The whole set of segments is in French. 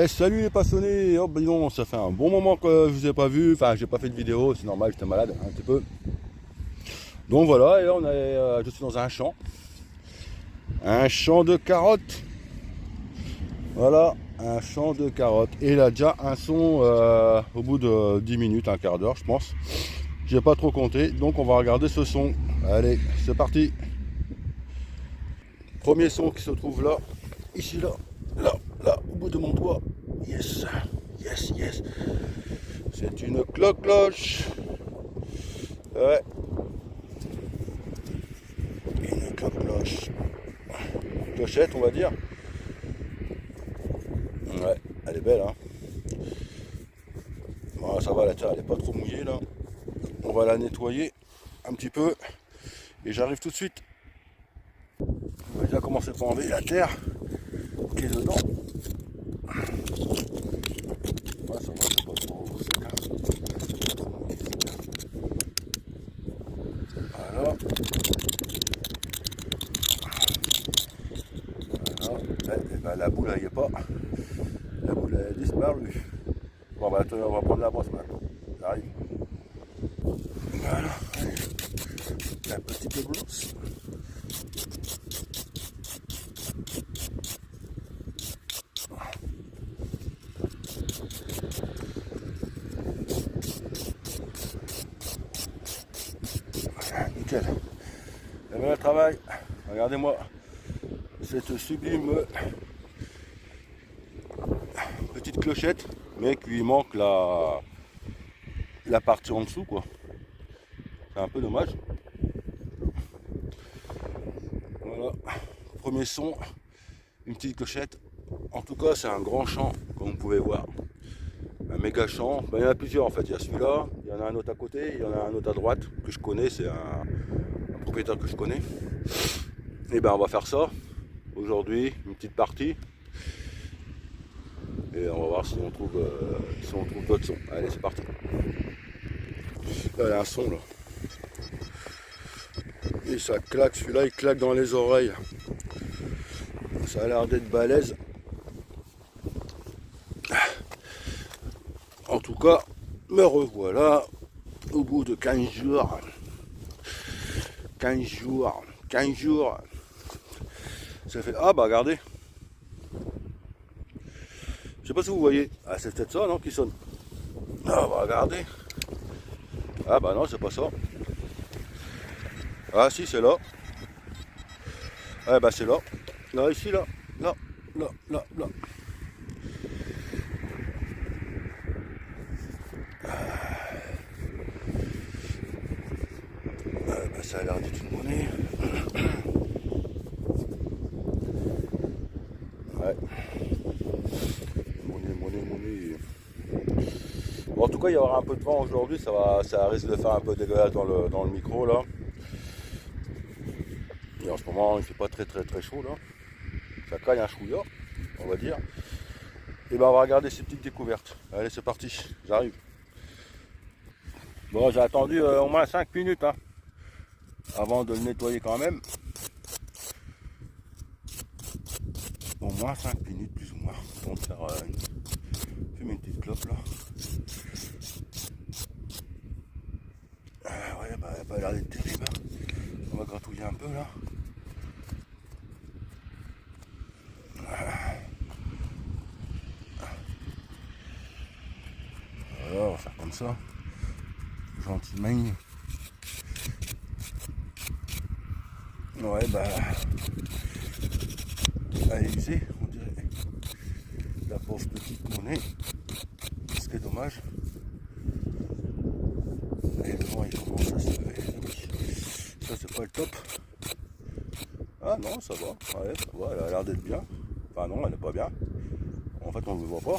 Salut les passionnés. Oh, ben non, ça fait un bon moment que je vous ai pas vu, enfin j'ai pas fait de vidéo, c'est normal, j'étais malade un petit peu. Donc voilà, et là je suis dans un champ de carottes. Voilà, un champ de carottes. Et il a déjà un son au bout de 10 minutes, un quart d'heure je pense. J'ai pas trop compté, donc on va regarder ce son. Allez, c'est parti. Premier son qui se trouve là, ici là, au bout de mon doigt. Yes, yes, yes. C'est une cloche. Ouais. Une cloche. Clochette, on va dire. Ouais, elle est belle, hein. Bon, ça va, la terre, elle est pas trop mouillée, là. On va la nettoyer un petit peu. Et j'arrive tout de suite. On va déjà commencer par enlever la terre qui est dedans. Ouais, ça va, c'est pas trop sec, hein. Voilà. Ben, la boule, elle y est pas. La boule, elle a disparu. Bon, bah, on va prendre la brosse maintenant. J'arrive. Voilà. Allez. La petite brosse. Voilà, nickel. Et bien le travail. Regardez-moi cette sublime petite clochette, mais qui lui manque la partie en dessous, quoi. C'est un peu dommage. Voilà, premier son, une petite clochette. En tout cas, c'est un grand champ, comme vous pouvez voir. Un méga champ. Ben, il y en a plusieurs en fait. Il y a celui-là, il y en a un autre à côté, il y en a un autre à droite que je connais. C'est un propriétaire que je connais. Et ben, on va faire ça aujourd'hui, une petite partie. Et on va voir si on trouve d'autres sons. Allez, c'est parti. Là, il y a un son là. Et ça claque, celui-là il claque dans les oreilles. Ça a l'air d'être balèze. En tout cas, me revoilà au bout de 15 jours. 15 jours. Ça fait. Ah bah regardez. Je sais pas si vous voyez. Ah c'est peut-être ça non qui sonne. Ah bah regardez. Ah bah non c'est pas ça. Ah si c'est là. Ah bah c'est là. Là ici là. Là. Ah bah ça a l'air d'être une monnaie. Ouais. Monnaie. Bon, en tout cas, il y aura un peu de vent aujourd'hui, ça risque de faire un peu dégueulasse dans le micro là. Et en ce moment, il fait pas très chaud là. Ça caille un chouïa, on va dire. Et ben on va regarder ces petites découvertes. Allez, c'est parti, j'arrive. Bon, j'ai attendu au moins 5 minutes hein, avant de le nettoyer quand même. Au moins 5 minutes plus ou moins. On va faire fumer une petite clope là. Ouais, bah, elle a pas l'air d'être terrible. On va gratouiller un peu là. Voilà, on va faire comme ça. Gentiment. Ouais, bah. Elle est usée, on dirait. La pauvre petite monnaie. Ce qui est dommage. Et le vent il commence à se lever. Ça c'est pas le top. Ah non ça va. Ouais ça va, elle a l'air d'être bien. Enfin non elle est pas bien. En fait on ne le voit pas.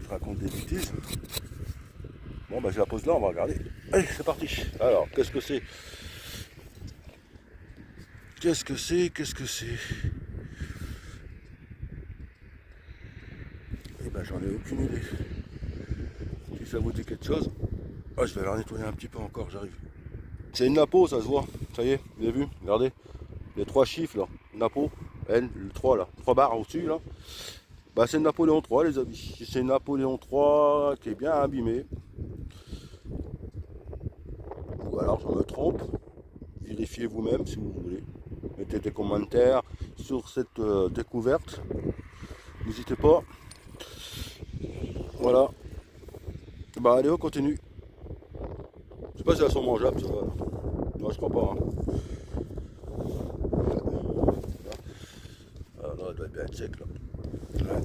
Je raconte des bêtises. Bon bah je la pose là, on va regarder. Allez c'est parti. Alors qu'est-ce que c'est? Eh ben j'en ai aucune idée. Si ça vous dit quelque chose. Ah je vais la nettoyer un petit peu encore, j'arrive. C'est une napo, ça se voit. Ça y est, vous avez vu? Regardez. Les 3 chiffres là. Napo, N, le 3 là. 3 barres au-dessus là. Bah, c'est Napoléon III, les amis. C'est Napoléon III qui est bien abîmé. Ou alors je me trompe. Vérifiez vous-même si vous voulez. Mettez des commentaires sur cette découverte. N'hésitez pas. Voilà. Bah allez, on continue. Je sais pas si elles sont mangeables, ça va. Moi je crois pas. Hein. Ah non, elle doit bien être sec là. Ouais.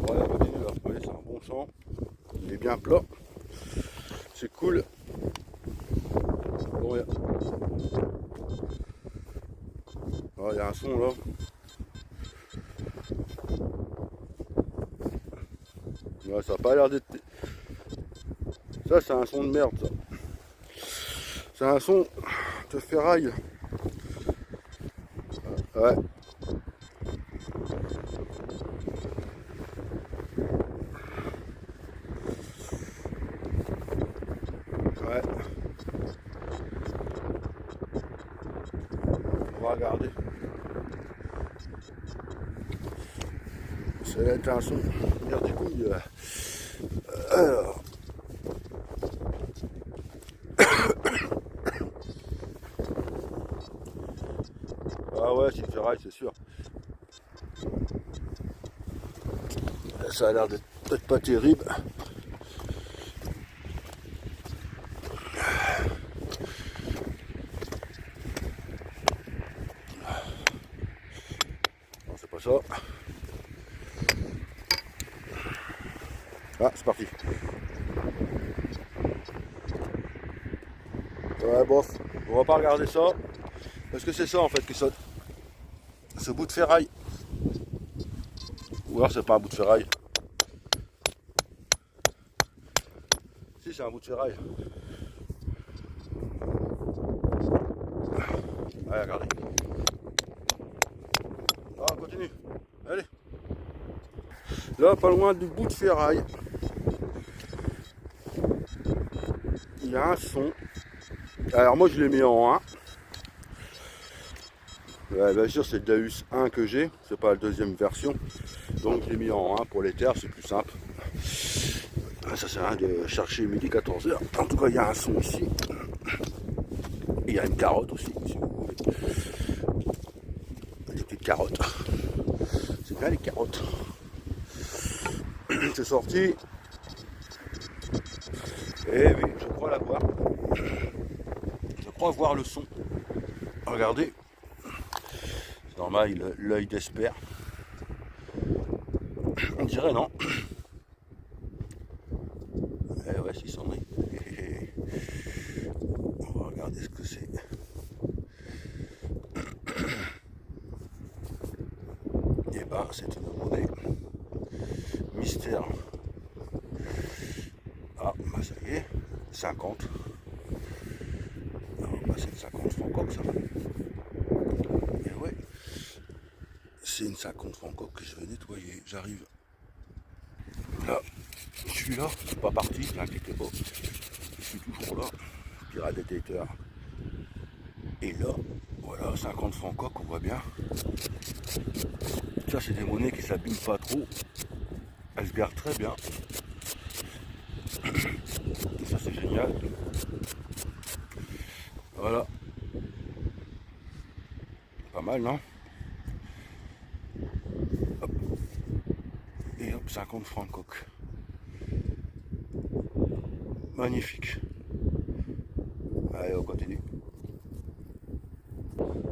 Voilà, on continue là. Vous voyez, c'est un bon champ. Il est bien plat. C'est cool. Bon, il y a un son là. Ouais, ça n'a pas l'air d'être. Ça, c'est un son de merde, ça. C'est un son de ferraille. Ouais. Ouais. On va regarder. Ça va être un son. Merde des couilles. Alors. Ah ouais, c'est ferraille, c'est sûr. Ça a l'air d'être pas terrible. Non, c'est pas ça. Ah, c'est parti. Ouais, bof. On va pas regarder ça. Parce que c'est ça en fait qui saute. Ce bout de ferraille. Ou alors c'est pas un bout de ferraille. Si, c'est un bout de ferraille. Allez, regardez. Ah, on continue. Allez. Là, pas loin du bout de ferraille, il y a un son. Alors moi, je l'ai mis en 1. Ouais, bien sûr, c'est le Deus 1 que j'ai. C'est pas la deuxième version. Donc, je l'ai mis en 1 pour les terres, c'est plus simple. Ça sert à rien de chercher midi 14h. En tout cas, il y a un son ici. Il y a une carotte aussi, si vous voulez. Des petites carottes. C'est bien les carottes. C'est sorti. Et oui, je crois la voir. Je crois voir le son. Regardez. C'est normal, l'œil d'espère. On dirait non. Eh ouais, si c'en est. On va regarder ce que c'est. Et ben, c'est une monnaie mystère. Ah, bah ça y est, 50. Alors, bah c'est une 50 francs coque ça. Et ouais, c'est une 50 francs coque que je vais nettoyer. J'arrive. Là, je suis là, je suis pas parti, ne t'inquiétez pas. Je suis toujours là. Pirate détecteur. Et là, voilà, 50 francs coque, on voit bien. Ça, c'est des monnaies qui s'abîment pas trop. Elles se gardent très bien. Ça, c'est génial. Voilà. Pas mal, non? Hop. Et hop, 50 francs coque. Magnifique. Allez, on continue.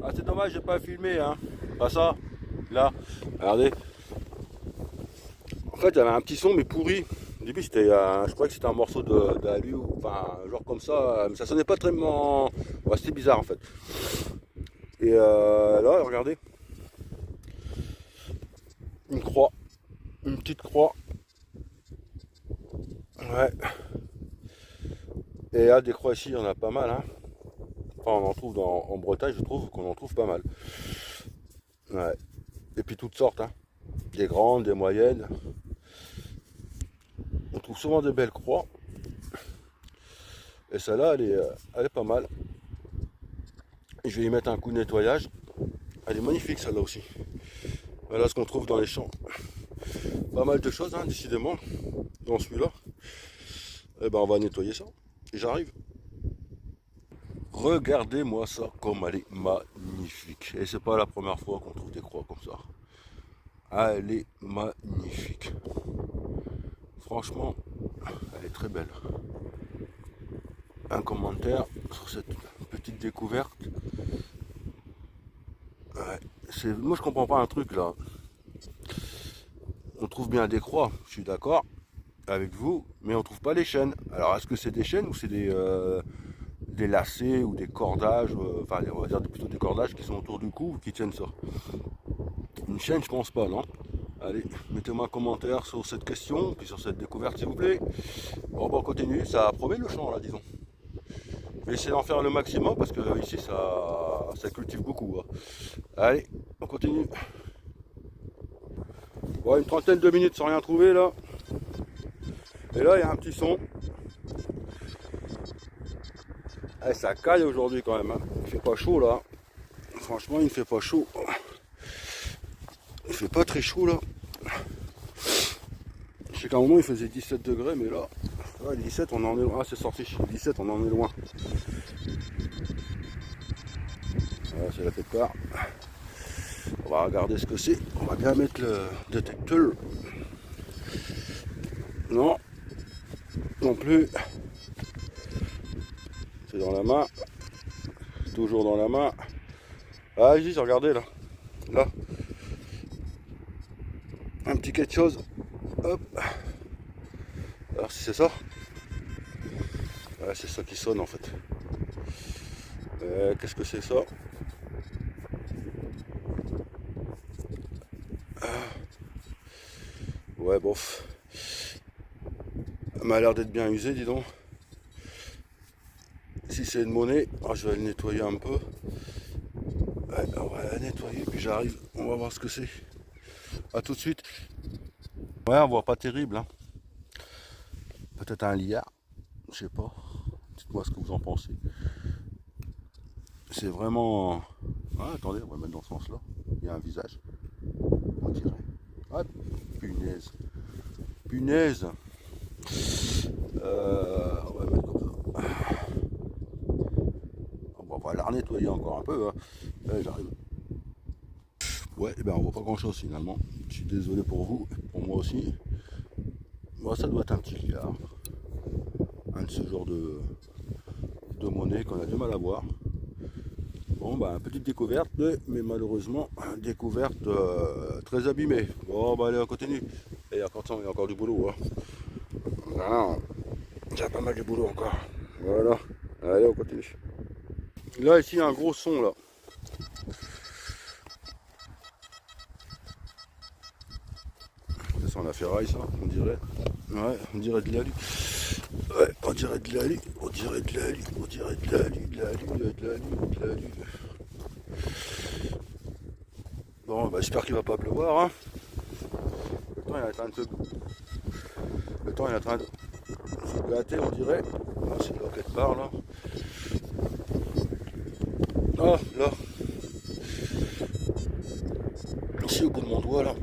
Ah, c'est dommage, j'ai pas filmé, hein. Pas ça. Là, regardez. En fait, il y avait un petit son, mais pourri. Au début, c'était, je crois que c'était un morceau d'alu, enfin, genre comme ça. Mais ça sonnait pas très. Ouais, c'était bizarre, en fait. Et là, regardez. Une croix. Une petite croix. Ouais. Et là, des croix ici, il y en a pas mal, hein. Enfin, on en trouve en Bretagne, je trouve qu'on en trouve pas mal. Ouais. Et puis toutes sortes, hein. Des grandes, des moyennes. On trouve souvent des belles croix. Et celle-là, elle est pas mal. Je vais y mettre un coup de nettoyage. Elle est magnifique celle-là aussi. Voilà ce qu'on trouve dans les champs. pas mal de choses, hein, décidément, dans celui-là. Et ben on va nettoyer ça. Et j'arrive. Regardez-moi ça comme elle est magnifique. Et c'est pas la première fois qu'on trouve des croix comme ça. Ah, elle est magnifique. Franchement, elle est très belle. Un commentaire sur cette petite découverte. Ouais, moi je comprends pas un truc là. On trouve bien des croix, je suis d'accord avec vous, mais on trouve pas les chaînes. Alors est-ce que c'est des chaînes ou c'est des lacets ou des cordages, enfin on va dire plutôt des cordages qui sont autour du cou qui tiennent ça? Une chaîne, je pense pas, non? Allez, mettez-moi un commentaire sur cette question, puis sur cette découverte s'il vous plaît. Bon, on continue, ça a prouvé le champ là, disons. Je vais essayer d'en faire le maximum parce que ici ça cultive beaucoup. Hein. Allez, on continue. Bon, une trentaine de minutes sans rien trouver là. Et là, il y a un petit son. Eh, ça caille aujourd'hui quand même. Hein. Il fait pas chaud là. Franchement, il ne fait pas chaud. Il fait pas très chaud là. Je sais qu'à un moment il faisait 17 degrés, mais là, ouais, 17 on en est loin. Ah, c'est sorti. 17 on en est loin. Voilà, c'est la pétard. On va regarder ce que c'est. On va bien mettre le détecteur. Non. Non plus. C'est dans la main. Toujours dans la main. Ah, ici, regardez là. Là. Un petit quelque chose. Hop. Alors si c'est ça. Ouais, c'est ça qui sonne en fait. Qu'est-ce que c'est ça? Ouais, bof. Elle m'a l'air d'être bien usée, dis donc. Si c'est une monnaie, je vais le nettoyer un peu. Ouais, on va la nettoyer, puis j'arrive. On va voir ce que c'est. A tout de suite. Ouais, on voit pas terrible. Hein. Peut-être un liard. Je sais pas. Dites-moi ce que vous en pensez. C'est vraiment... Ah, attendez, on va mettre dans ce sens-là. Il y a un visage. On dirait. Ah, punaise. Punaise. On va mettre comme ça. On va la nettoyer encore un peu. Hein. Allez, j'arrive. Ouais, ben on voit pas grand chose finalement. Je suis désolé pour vous, pour moi aussi. Moi, ça doit être un petit liard. Un de ce genre de monnaie qu'on a du mal à voir. Bon, bah, petite découverte, mais malheureusement, découverte très abîmée. Bon, bah, allez, on continue. Et il y a encore du boulot. Hein. Voilà. Il y a pas mal de boulot encore. Voilà. Allez, on continue. Là, ici, il y a un gros son, là. C'est ça, on a ferraille, ça, on dirait. Ouais, on dirait de l'alu. Ouais, on dirait de l'alu, on dirait de l'alu, on dirait de l'alu, de l'alu. Bon, bah, j'espère qu'il va pas pleuvoir. Hein. Le temps il est en train de se gâter, on dirait. Ah, c'est là quelque part là. Ah, là. Ici au bout de mon doigt là.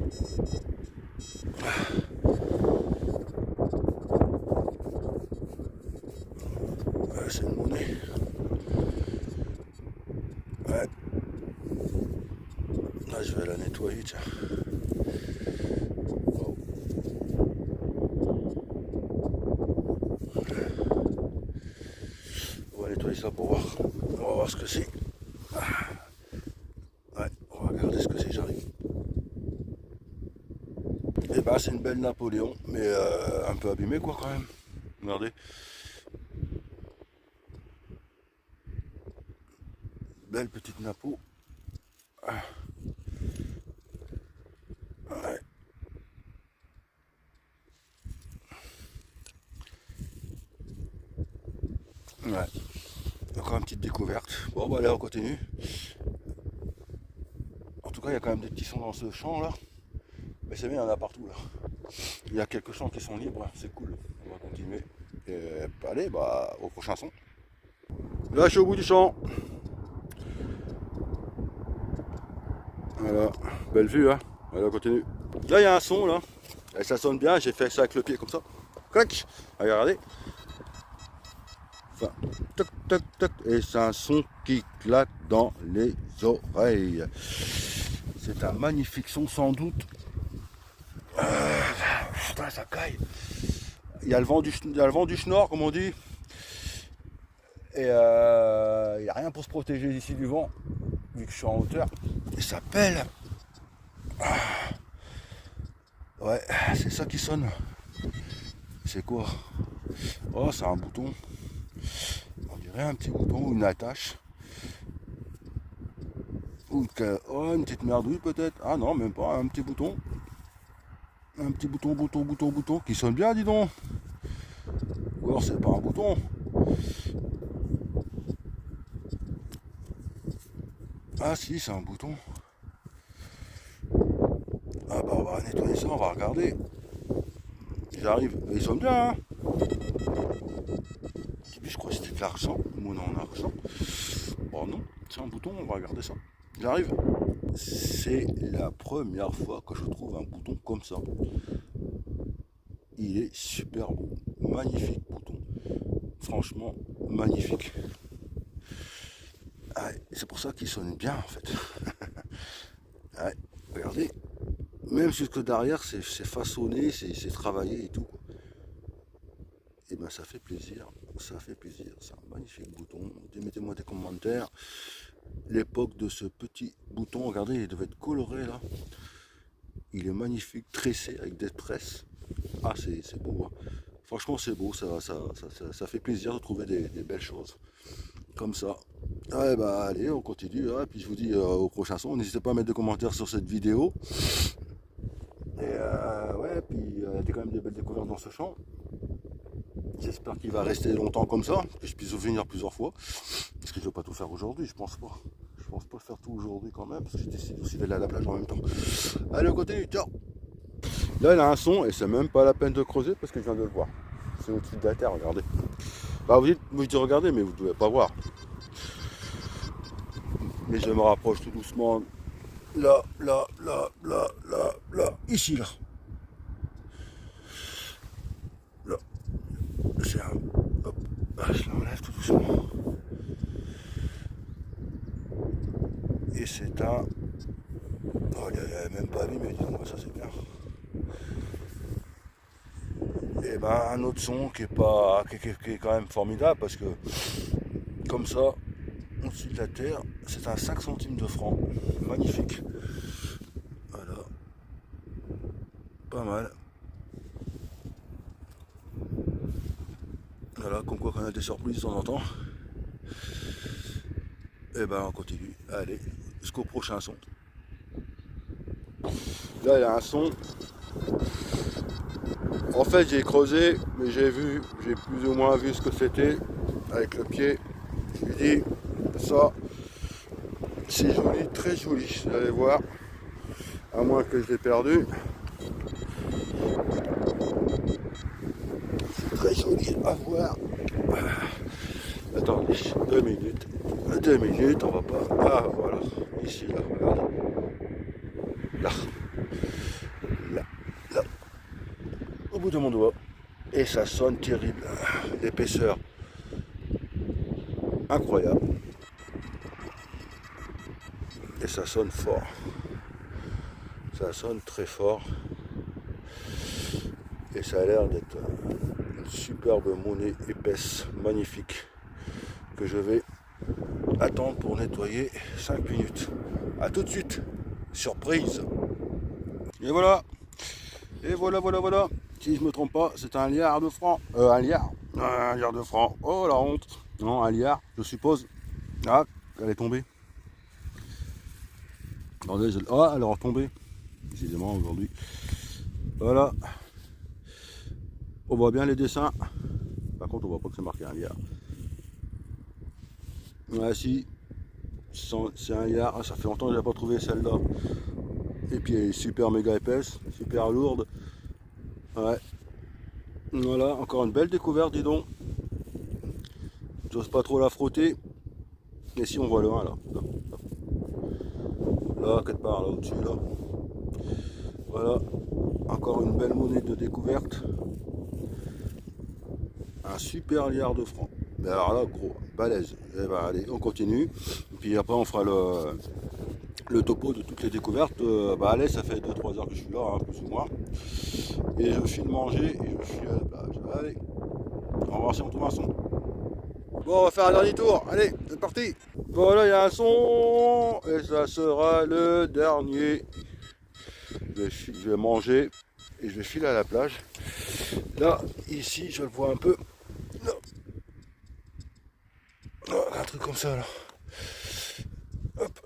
C'est une monnaie. Ouais. Là, je vais la nettoyer, tiens. Wow. On va nettoyer ça pour voir. On va voir ce que c'est. Ouais, on va regarder ce que c'est, j'arrive. Et bah, c'est une belle Napoléon, mais un peu abîmée, quoi, quand même. Regardez. Belle petite napo. Ouais. Ouais. Encore une petite découverte. Bon, bah allez, on continue. En tout cas, il y a quand même des petits sons dans ce champ là. Mais c'est bien, il y en a partout là. Il y a quelques champs qui sont libres, c'est cool. On va continuer. Et allez, bah au prochain son. Là, je suis au bout du champ. Voilà, belle vue, hein. Allez, on continue. Là, il y a un son là. Et ça sonne bien, j'ai fait ça avec le pied comme ça. Clac. Regardez. Enfin, toc, toc, toc. Et c'est un son qui claque dans les oreilles. C'est un magnifique son sans doute. Putain, ça caille. Il y a le vent du schnorr, comme on dit. Et il n'y a rien pour se protéger d'ici du vent, vu que je suis en hauteur. Et ça pèle. Ouais, c'est ça qui sonne. C'est quoi? Oh, c'est un bouton. On dirait un petit bouton ou une attache. Ou une petite merdouille peut-être. Ah non, même pas, un petit bouton. Un petit bouton, qui sonne bien, dis donc. Ou alors c'est pas un bouton. Ah si, c'est un bouton. Ah bah on va nettoyer ça, on va regarder. J'arrive, ils sonne bien, hein. Je crois que c'était de l'argent, mon en argent. Oh non, c'est un bouton, on va regarder ça. J'arrive. C'est la première fois que je trouve un bouton comme ça. Il est super beau, magnifique bouton. Franchement, magnifique. Ah, c'est pour ça qu'il sonne bien en fait. Ouais, regardez, même jusque derrière, c'est façonné, c'est travaillé et tout. Et ben ça fait plaisir, c'est un magnifique bouton. Mettez-moi des commentaires. L'époque de ce petit bouton, regardez, il devait être coloré là. Il est magnifique, tressé avec des tresses. Ah, c'est beau, hein. Franchement, c'est beau, ça fait plaisir de trouver des belles choses comme ça. Ouais, bah allez, on continue, hein. Puis je vous dis au prochain son. N'hésitez pas à mettre des commentaires sur cette vidéo. Et ouais, puis il y a quand même des belles découvertes dans ce champ. J'espère qu'il va rester longtemps comme ça, que je puisse venir plusieurs fois. Parce que je ne vais pas tout faire aujourd'hui, je pense pas. Je pense pas faire tout aujourd'hui quand même, parce que j'ai décidé aussi d'aller à la plage en même temps. Allez, on continue, ciao. Là, il a un son, et c'est même pas la peine de creuser, parce que je viens de le voir. C'est au-dessus de la terre, regardez. Bah, vous dites regardez, mais vous ne devez pas voir. Mais je me rapproche tout doucement. Là, ici, là. Là. C'est un... Hop. Je l'enlève tout doucement. Et c'est un... Oh, il n'y a même pas vu, mais dis-moi, ça c'est bien. Et ben un autre son qui est quand même formidable, parce que comme ça, au-dessus de la terre, c'est un 5 centimes de franc. Magnifique. Voilà. Pas mal. Voilà, comme quoi qu'on a des surprises de temps en temps. Et ben on continue. Allez, jusqu'au prochain son. Là il y a un son. En fait j'ai creusé, mais j'ai plus ou moins vu ce que c'était avec le pied. Je lui dis ça, c'est joli, très joli. Vous allez voir, à moins que je l'ai perdu. C'est très joli à voir. Attendez, 2 minutes. 2 minutes, on va pas. Ah voilà, ici là, regardez. Là. Là. Au bout de mon doigt. Et ça sonne terrible. L'épaisseur. Incroyable. Et ça sonne fort. Ça sonne très fort. Et ça a l'air d'être une superbe monnaie épaisse, magnifique, que je vais attendre pour nettoyer 5 minutes. A tout de suite. Surprise. Et voilà. Et voilà. Si je me trompe pas, c'est un liard de francs. Un liard de francs. Oh la honte. Non, un liard, je suppose. Ah, elle est tombée. Attendez, ah, elle est retombée. Décidément aujourd'hui. Voilà. On voit bien les dessins. Par contre, on voit pas que c'est marqué un liard. Ouais, si. C'est un liard. Ah, ça fait longtemps que je n'ai pas trouvé celle-là. Et puis elle est super méga épaisse, super lourde. Ouais. Voilà, encore une belle découverte, dis donc. J'ose pas trop la frotter. Et si on voit le 1 là. Là, quelque part là au-dessus là. Voilà, encore une belle monnaie de découverte. Un super liard de francs. Mais alors là, gros, balèze. Eh ben, allez, on continue. Et puis après, on fera le topo de toutes les découvertes. Allez, ça fait 2-3 heures que je suis là, hein, plus ou moins. Et je file manger et je suis à la plage. Allez, on va voir si on trouve un son. Bon, on va faire un dernier tour. Allez, c'est parti. Voilà, il y a un son. Et ça sera le dernier. Je vais manger et je vais filer à la plage. Là, ici, je le vois un peu. Là. Oh, un truc comme ça, là. Hop.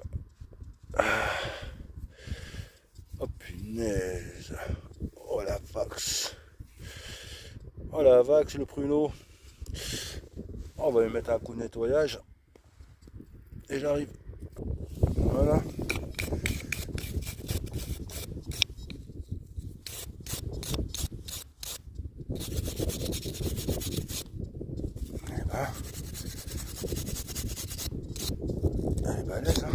Oh, punaise. Oh, la vax. Oh, la vax, le pruneau. On va lui mettre un coup de nettoyage. Et j'arrive. Voilà. Et ben, elle est balèze, hein.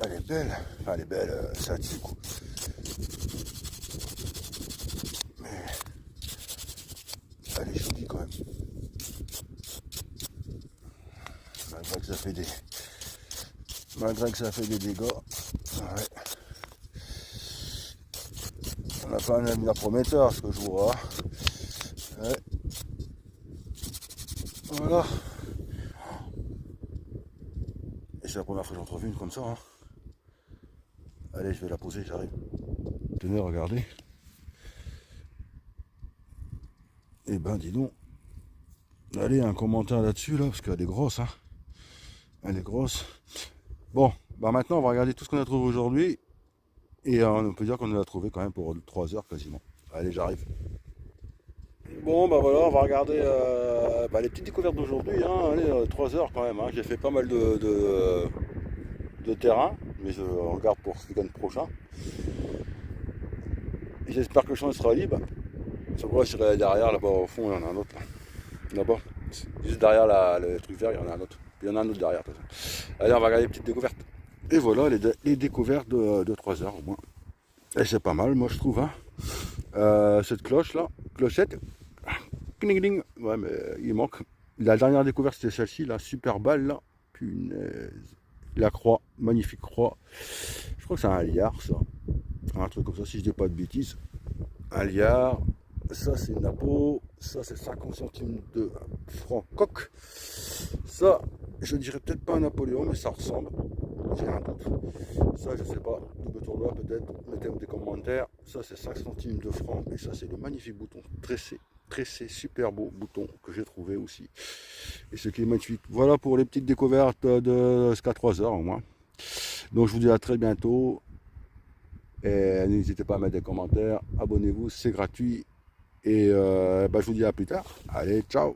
Elle est belle. Enfin, elle est belle, ça tue, quoi. Mais elle est jolie quand même. Malgré que ça fait des dégâts. Ouais. On n'a pas un avenir prometteur, ce que je vois. Ouais. Voilà. Et c'est la première fois que j'en trouve une comme ça, hein. Allez, je vais la poser, j'arrive. Tenez, regardez. Eh ben, dis donc. Allez, un commentaire là-dessus, là, parce qu'elle est grosse, hein. Elle est grosse. Bon, maintenant, on va regarder tout ce qu'on a trouvé aujourd'hui. Et on peut dire qu'on a trouvé quand même pour 3 heures quasiment. Allez, j'arrive. Bon, voilà, on va regarder les petites découvertes d'aujourd'hui. Hein. Allez, 3 heures quand même. Hein. J'ai fait pas mal de terrain, mais je regarde pour ce week-end prochain. Et j'espère que le champ sera libre. Je vois, je serai derrière, là-bas au fond, il y en a un autre. Là-bas, juste derrière le truc vert, il y en a un autre. Il y en a un autre derrière. Allez, on va regarder les petites découvertes. Et voilà, les découvertes de 3 heures au moins. Et c'est pas mal, moi je trouve. Hein. Cette cloche là, clochette. Ding ding. Ouais, mais il manque. La dernière découverte c'était celle-ci, la super balle là. Punaise. La croix, magnifique croix. Je crois que c'est un liard ça. Un truc comme ça, si je dis pas de bêtises. Un liard. Ça c'est une napo. Ça c'est 50 centimes de francs coq. Ça, je dirais peut-être pas un Napoléon, mais ça ressemble. J'ai un doute. Ça, je sais pas. Double tournoi peut-être. Mettez-moi des commentaires. Ça, c'est 5 centimes de francs. Et ça, c'est le magnifique bouton tressé, super beau bouton que j'ai trouvé aussi. Et ce qui est magnifique. Voilà pour les petites découvertes de jusqu'à 3 heures au moins. Donc, je vous dis à très bientôt. Et n'hésitez pas à mettre des commentaires. Abonnez-vous, c'est gratuit. Et je vous dis à plus tard. Allez, ciao!